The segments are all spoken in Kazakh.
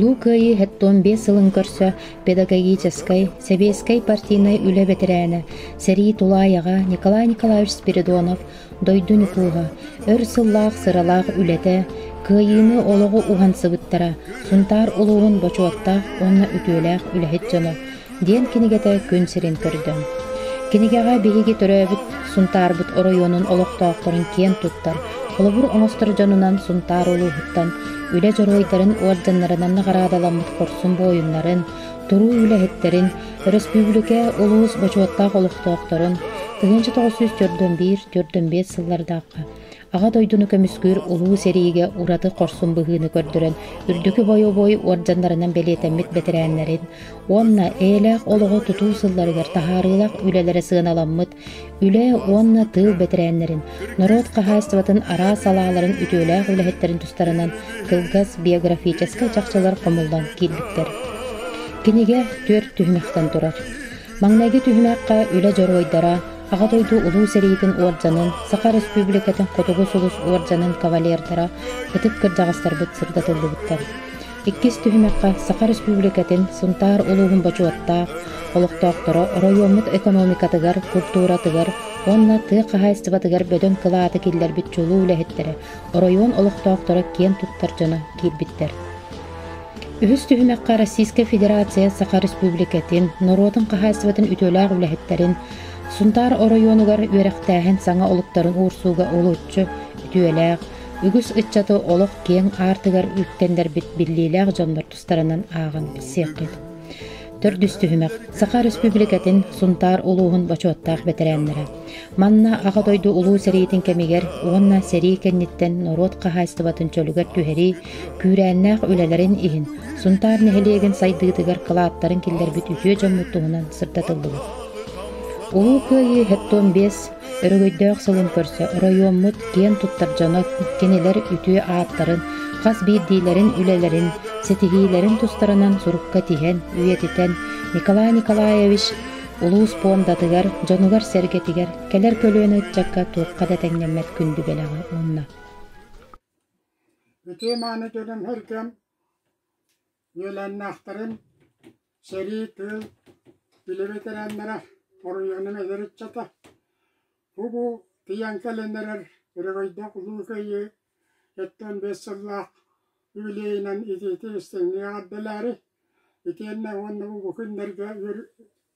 Улуу кыйы хэттон 5 ылын көрсө педагогической, советской партийной үле ветераны Сергей Тулаяга Николай Николаевич Спиридонов дойду никуга өр сыллаах сыралаах үлете кыйыны ологу ухансыбыттара сунтар улуун бочуоттаах онна үтүөлээх үлэхет жоно диэн кинигете күн сирин көрдөм. Кинигега биһиги төрөбүт сунтаарбыт оройонун олохтоокторун киен туттар холобур оңостор жонунан сунтаар улууһуттан үле жоройдарын уолдьаннарынан нагарадаламмыт корсун боюннарын, туруу үлэхеттерин, республика улуус бочуоттаах олохтоокторун 1941-45 сыллардаакка ага дойдуну көмүскүр улуу сериге ураты корсун быһыыны көрдөрөн үрдүкү бою уордьаннарынан белиэтэммит ветераннарин уонна ээлээх олого тутуу сылларыгар тахаарыылаах үлэлере сыаналаммыт үлэ уонна тыыл ветераннарин народ кахаастыбатын араа салааларын үтүөлээх үлэхеттерин тустарынан кылгас биографическа чакчалар комулдан киирбиттер. Киниге 4 түһүмэхтен турар. Маңнаги түһүмэхка үлэ жоройдара ага дойду улуу сериитин уордьанын Саха Республикатын Котугу Сулус уордьанын кавалердара бытык кырдьаҕастарбыт сырдатыллыбыттар. Иккис түһүмэхка Саха Республикатын сунтаар улуухун бочуоттаах олохтоокторо районмут экономикатыгар, культуратыгар, онна тыа кахаастыбатыгар бөдөн кылааты киллербит чулуу үлэхеттере район олохтоокторо киен туттар жоно киирбиттер. Үһүс түһүмэхка Российская Федерация Саха Республикатын народун кахаастыбатын үтөөлээх үлэхеттерин сунтаар оройонугар үөрэхтээһин саҥа олуктарын уурсууга олууччу үтүөлээх үгүс ыччаты олох киэҥ аартыгар үктендербит биллиилээх дьоннор тустарынан аагын сиэххит. Төрдүс түһүмэх Саха Республикатын сунтаар улуухун бочуоттаах ветераннара манна ага дойду улуу сериитин кемигер уонна серии кенниттен народ кахаастыбатын чөлүгөр түһэри күүрээннээх үлэлэрин иһин сунтаар нэһилиэгин сайдыытыгар кылааттарын киллербит үтүө дьоммуттуһунан сырдатыллыбыт. Улуу кыйы хэттон 5 өрөгөйдөөх сылын көрсө районмут киен туттар жонок кенелер үтүө ааттарын хас биирдиилерин үлэлерин сетигиилерин тустарынан сурукка тиһэн үйетитен Николай Николаевич улуус пондатыгар жонугар сергетигер келер көлөөнө ытчакка туукка да теңнеммет күндүбелеҕи онна. Ütüö maаны төлөм хөркөм yölennahtарын сери тыл билебетерәннәре оройоным эдеритчата. Хубу тиян календарар өрөгөйдө кулуукайы еттен 5 сыллаах үлейнен итити истеңни аддалары итенне онны бу күндерге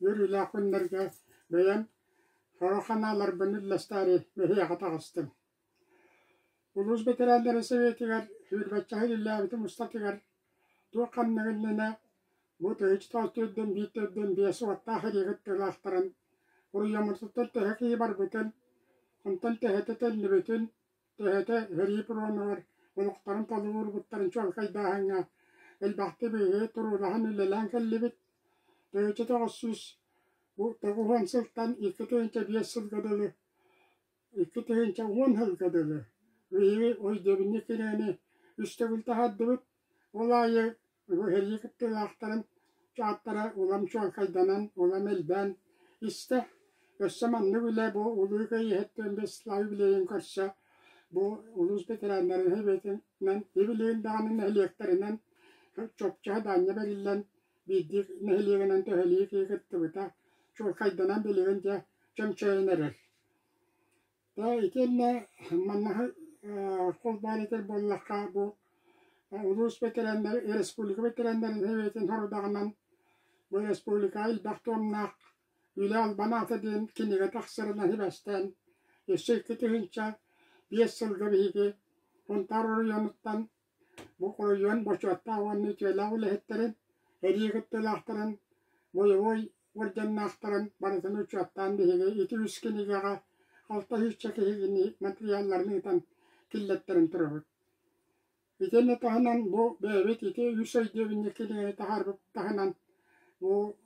үрүлэ күндерге бәян хороханалар бынылластары бехия тагыстым. Улус ветерандар советигер хүрбәчәһилләбите мустатигер туаканнагынна бу тәҗтәтүдән битәдән бесуатта хәригәт тәлахтаран урыямыртыттан тәһәки бар бүтән онтан тәһәтәтән бүтән тәһәтә хәрипронор онуктарын талуыр буттарын чалкайдаһаңа элбахты беге турулаһын лелән кәллибит тәҗтә гасус бу тагуан сылтан икетенчә бесылгадылы икетенчә 10 хылгадылы ve oy debinne kireni üstegül tahaddıbıt olayı bu herikette lahtarın çattara ulam çolkaydanan ulam elben iste össemanlı bile bu ulukayı hetten beslavi bileyin karşı bu ulus veteranların hebetinden hebiliğin dağının ehliyeklerinden çokça danya belirlen bildik nehliğinin tehliği kıyıkıttı bıta çolkaydanan biliyince çömçeğinerir. Da ikenne mannağı kolbanitel bollakka bu ulus veteranlar, Respublika veteranların hevetin horudağından bu Respublika il baktomnak üle albanata den kinige taksırına hebesten eşeketihince 5 sılgı bihigi ontar oruyonuttan bu oroyon boşuatta onu tüela ulehetlerin heriyekette lahtarın boy orjannaktarın baratın uçuattan bihigi iti üskinigaga alta hiç çekihigini materyallarını killetlerin turabıt. İtenne tahanan bu bebet iti yüsay dövünne kiline taharbıp tahanan bu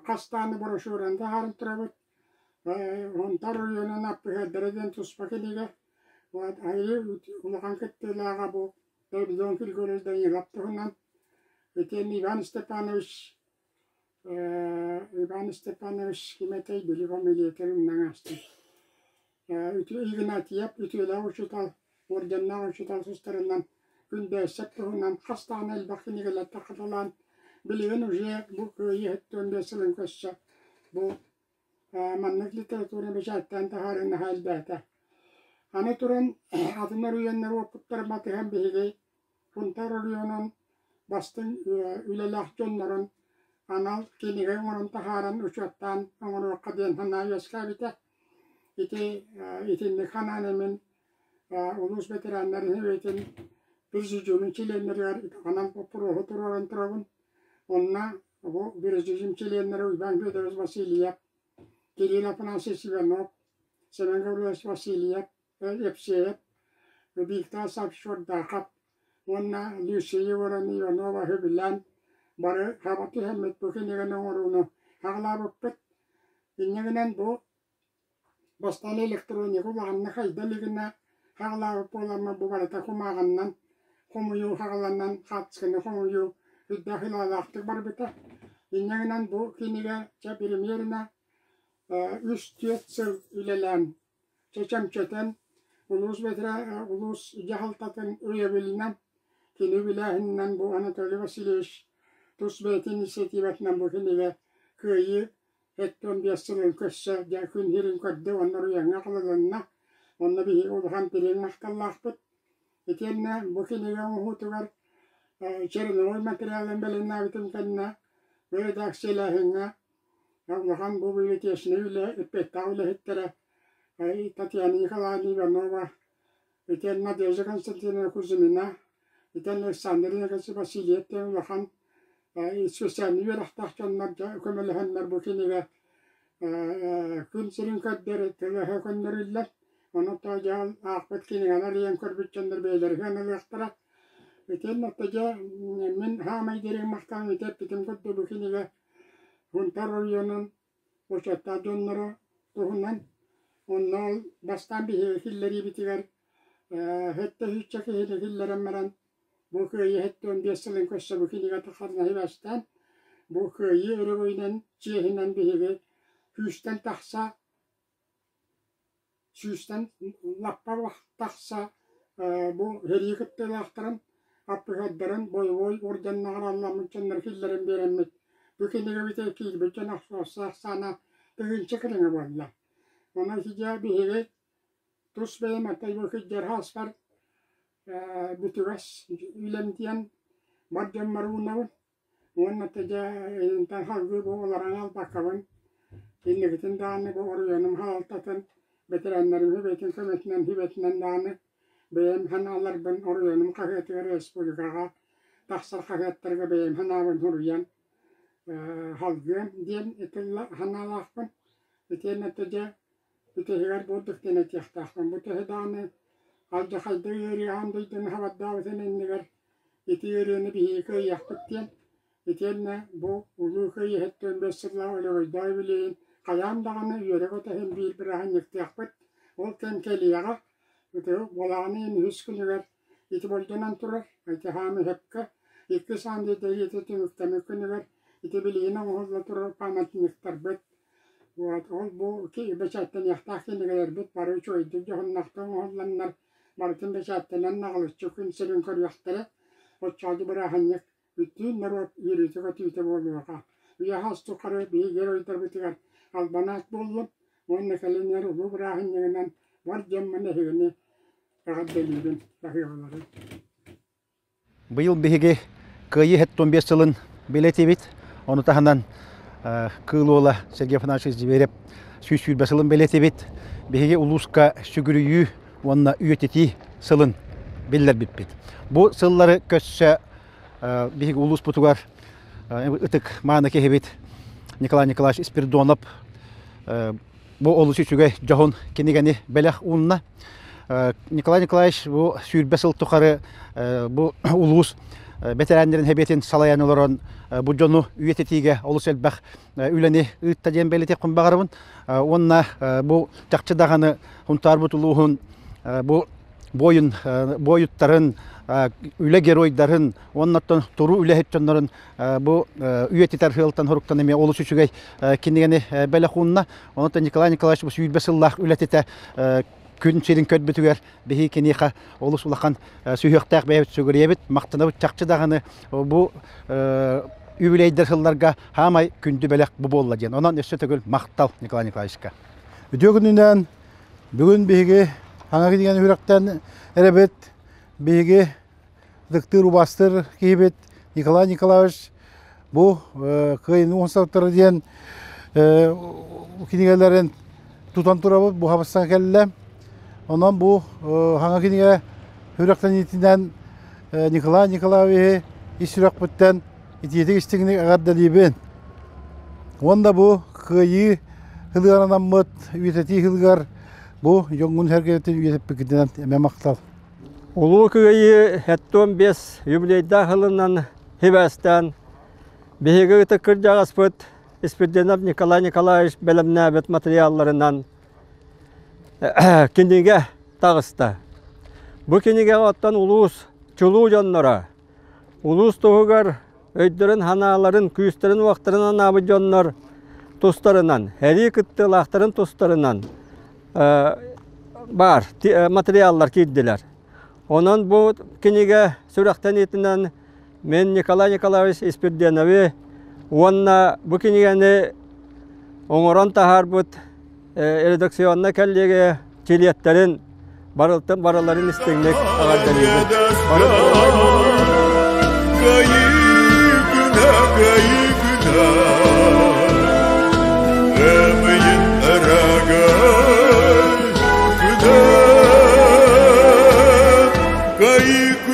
kastanı broşuran taharın turabıt. Ontar uyunan apıha dereden tuspa kilige ayrı ulakan kettilaga bu televizyon filgörüzden yılaptıhınan itenne Ivan Stepanovich kimetey bili familiyeterimden açtı. Ütü ilginatiyap ütüyle uçutal orjanna uçutal sustarından күндәсеп туһунан хастан элбакинигелер тахаталан билеген уже бу кыйыттон бесилен көссө бу маннык литература бежаттан тахарын халбата аны туран адымар уяннар опуттар матыган биһиги хунтар районун бастын үлелах жоннорун анал киниге оңорун тахаран учаттан оңору каден хана яскабите итинник хананемен улус ветераннарын хебетин биржижүнүн чиленнери анан попуру турорун турабын онна бу биржижим чиленнери Иван Федорович Васильев Кирилл Афанасьевич Иванов Семен Гаврилович Васильев Евсеев Виктор Сапшор Дахап онна Люсия Ворон Иванова Хебилан бары хабаты хэммет бүкенеген оңоруну хаглабыппыт иннегенен бу бастан электроник улаганна хайдалигина хаглабып боларма бу барата хумаганнан хумую хагаланнан хатскыны хумую үддахилалактык бар бите иннегенен бу киниге примерно 3-4 сыл үлелен чечемчетен улус ветера улус жахалтатын өйебилинен кини билахиннен бу Анатолий Васильевич Тусбет инициативатынан бу киниге кыйы эттон биясылын көссө жа күн хирин көрдө оннору яңа кылылынна онна бии улхан пирен макталлахпыт этенне бу киниге оңхутугар черновой материалын беленна битим канна редакциялахынга улхан бу библиотечный үле эппетта үле хеттере Татьяна Николаевна Иванова этен Надежда Константиновна Кузьмина этен Александр Васильев улхан Süsen yürüyüşler kömürlüğünler bu kinige gün sürün ködderi tülehe köndürürler. Onu tacal akbet kinigeler yen körbütçenler beyleri gönüllüktüre. Bütün noktaca min hamaydirin mahkam etip bitim köddü bu kinige huntar oruyonun uçatta dönleri tuhunan onlar bastan bir hilleri bitiver. Hette hücceki hillerin meren bu köyü hetton besilin köşe bu kiniga takarna hivastan bu köyü örügöйнен çehinden bihiги hüsten taksa süsten lappa taksa bu herikette laktarın apıgadların boy ordanlar Allah'ın çındır hillerin berenmet bu kiniga bite kil bütün aksosa sana bugün çıkırına valla ona hica bihiги tus beyim atay bu hiccer hasfar Bütüves ülemtiyen madem marunavun onun taca intan halgı bu olarak al bakalım innekitin dağını bu oruyonum halaltatın veteranların hübetin hübetinden dağını benim hanalar ben oruyonum kahveti respublikaga taksar kahvetlerge benim hanavun huruyan halgı diyen etilla hanalakpın etine taca bütehigar bulduk denet yaktakpın bütehi dağını Alca hayda yeri andaydın hava davetin enneger eti yerini bir köy yaktıkken etenne bu ulu köyü hetten besirla öyle oyday bileyin kayam dağını yere kota hem bir ahan yıktı yakpıt ol temkeli yağa bolağını en hüskünüger eti bolcanan turur eti hami hepke iki sandete eti tümüktemükünüger eti bileyin oğuzla turur pamatın yıktar bet bu ki beçatten yaktakinigeler bet barı çoydu johannaktan oğuzlanlar Martin beşattenen nağılış çökün sürün körüyaktırı o çaldı bırahanyak bütün narot yürütü kötüyte boluyorka üye hastı karı bir yer oytar bitigar albanak bollum onun kalinler ulu bırahanyakinden var cemmene hevini rahat deliyden rahiyonları Bu yıl bihigi kıyı hetton 5 yılın biletibit onu tahanan kığılı ola Sergey Afanasyevich verip süs 5 yılın biletibit bihigi uluska sügürüyü Onunla üyeteti sılın biller bitbit. Bu sılları köşe bir ulus putugar ıtık manaki hebit Nikolay Nikolaevich Spiridonov bu ulusu çünkü jahon kendigeni beleh unna Nikolay Nikolaevich bu sürbesıl tukarı bu ulus veteranların hebetin salayanıların bu jonu üyetetiğe ulus elbaq üleni ıttajen belete kumbagarın onunla bu takçı dağını huntar butuluğun bu boyutların, üle geroyların, onlardan turu üle hetçonların bu üyeti tarhıltan horuktan eme oluşu çügey kendine belahunna ondan Nikolay Nikolaevich bu süybesıllah ületete күн сирин көрбүтүгер бихи кениха олус улахан сүйөктәк бәйбит сүгүребит мактанып чакчы даганы бу үбүлейдер сылларга хамай күндү белек бу болла ден. Онан өссө төгүл мактал Николай Николаевичка. Үтөгүнүнөн бүгүн биги хаңа деген үрөктөн эребет биги дыктыр убастыр кийбет Николай Николаевич бу кыйын онсаптыр ден кинигелерин тутан турабыт бу хабыстан келле. Ondan bu hangi hürekten itinden Nikolay Nikolaev'i işirak bitten itiyetik istiğini ağırdalı ben. Onda bu kıyı hılgarından mıt üyeteti hılgar bu yongun herketin üyetip bükünden memaktal. Ulu kıyı hetton 5 yübleyda hılından hibesten behege tıkırca aspıt ispirdenab Nikolay Nikolaevich belemnabet materyallarından kinige tağısta. Bu kinige ottan ulus çuluğu canlara, ulus toğugar öydürün hanaların, küyüstlerin vaxtlarından abı canlar tostlarından, heri kıttı laxtların tostlarından var, materyallar kirdiler. Onun bu kinige sürekten etinden men Nikolay Nikolaevich ispirdenavi, onna bu kinigeni onuran taharbut redaksiyonuna kellege çiliyetlerin baraların istenmek ağırdanıydı. Kayık